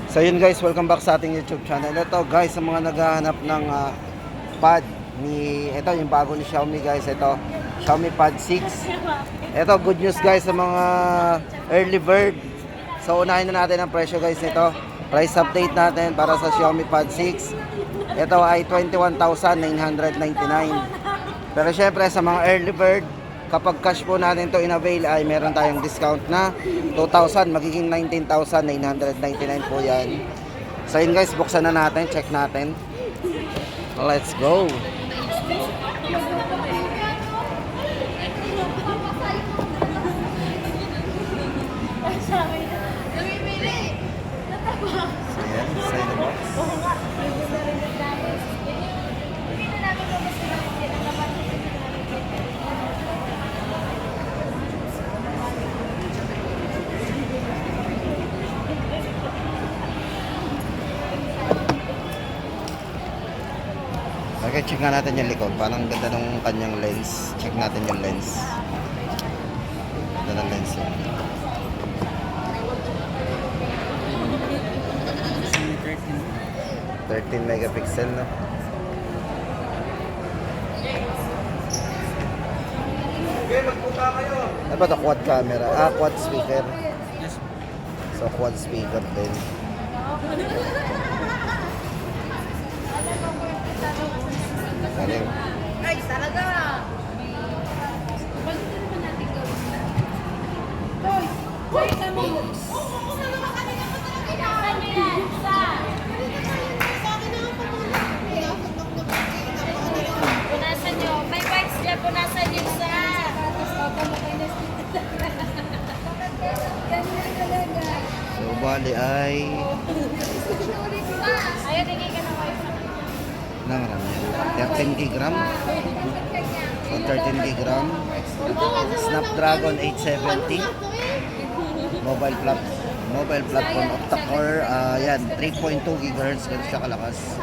So yun guys, welcome back sa ating YouTube channel. Ito guys, sa mga naghahanap ng pad ni, ito yung bago ni Xiaomi guys, ito Xiaomi Pad 6. Ito good news guys sa mga early bird. So unahin na natin ang presyo guys nito. Price update natin para sa Xiaomi Pad 6. Ito ay 21,999. Pero syempre sa mga early bird, kapag cash po natin to in-avail ay meron tayong discount na 2,000, magiging 19,999 po yan. So yun guys, buksan na natin, check natin. Let's go! Ayan, side the box. Okay, check nga natin yung likod. Parang ganda ng kanyang lens. Check natin yung lens. Ganda ng lens yun. 13 megapixel, no? Okay, magpunta kayo. Ano ba ito? Quad camera? Ah, quad speaker. So, quad speaker din. Galing. Ay, talaga! Hoy, kami! Oo, naman kami naman talaga yan! Ano yan? Sa akin na nga punasan nyo. May wipes dyan, punasan nyo sa... So, bali ay... Ayaw, tingin ka ng wipes. Namarami yan. 13 gram. So, 13 gram. Snapdragon 870. Mobile platform octa-core. Yan, 3.2 GHz. Ganun siya kalakas.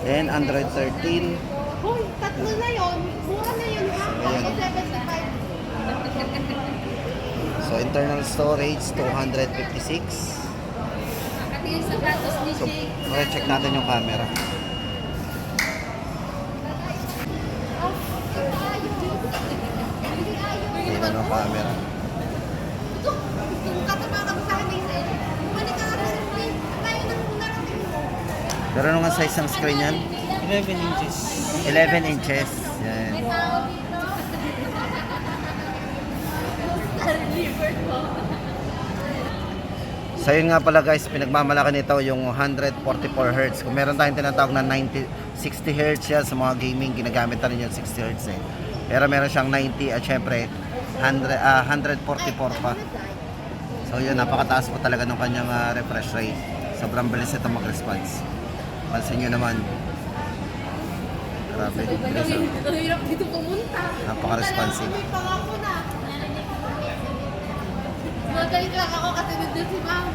And Android 13. Hoy, tatlo na yun. Mura na yun, ha? Ayan. 75. So, internal storage 256. So, okay, check natin yung camera. Tingnan ang camera. Pero ano nga size ng screen yan? 11 inches. 11 inches. Yan. So yun nga pala guys, pinagmamalaki nito yung 144 Hz. Kung meron tayong tinatawag na 60 Hz yan sa mga gaming, ginagamit na rin yung 60 Hz eh. Pero meron siyang 90 at syempre 144 pa. So yun, napakataas po talaga ng kanyang refresh rate. Sobrang bilis ito mag-response. Pansin nyo naman. Grabe. Ang hirap dito pumunta. Napaka-responsive. May pangako na. Magaling lang ako kasi nandun si ma'am.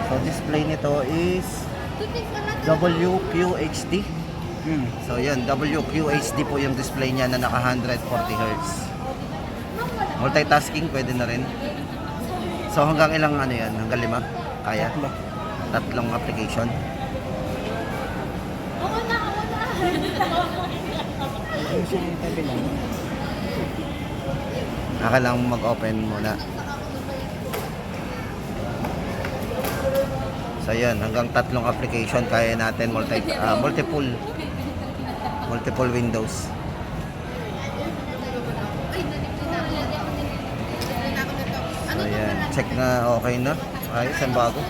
So display nito is WQHD. So yan, WQHD po yung display niya na naka 140 Hz. Multitasking pwede na rin. So hanggang ilang ano yan? Hanggang 5? Kaya? Tatlong application. Oo na. Kailangan mag-open muna. So yan, hanggang tatlong application kaya natin multiple windows. So yan, check na okay na. Ayos, ang bago.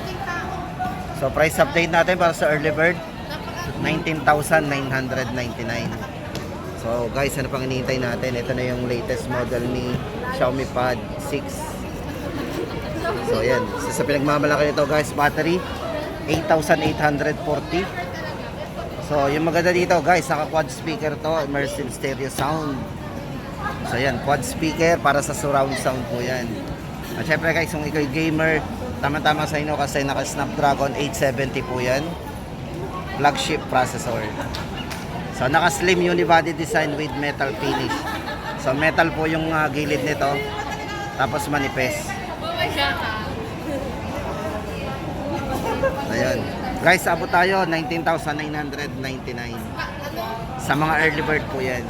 So price update natin para sa early bird, 19,999. So guys, ano pang hinihintay natin? Ito na yung latest model ni Xiaomi Pad 6. So yan, sa pinagmamalaki nito guys, battery 8,840. So yung maganda dito guys, naka quad speaker to, immersive stereo sound. So yan, quad speaker para sa surround sound po yan. At syempre guys, kung ikaw gamer, tama-tama sa inyo kasi naka Snapdragon 870 po yan, flagship processor. So naka-slim unibody design with metal finish. So metal po yung gilid nito. Tapos manipis. Oh my God. Ayan. Guys, abot tayo 19,999. Sa mga early bird po yan.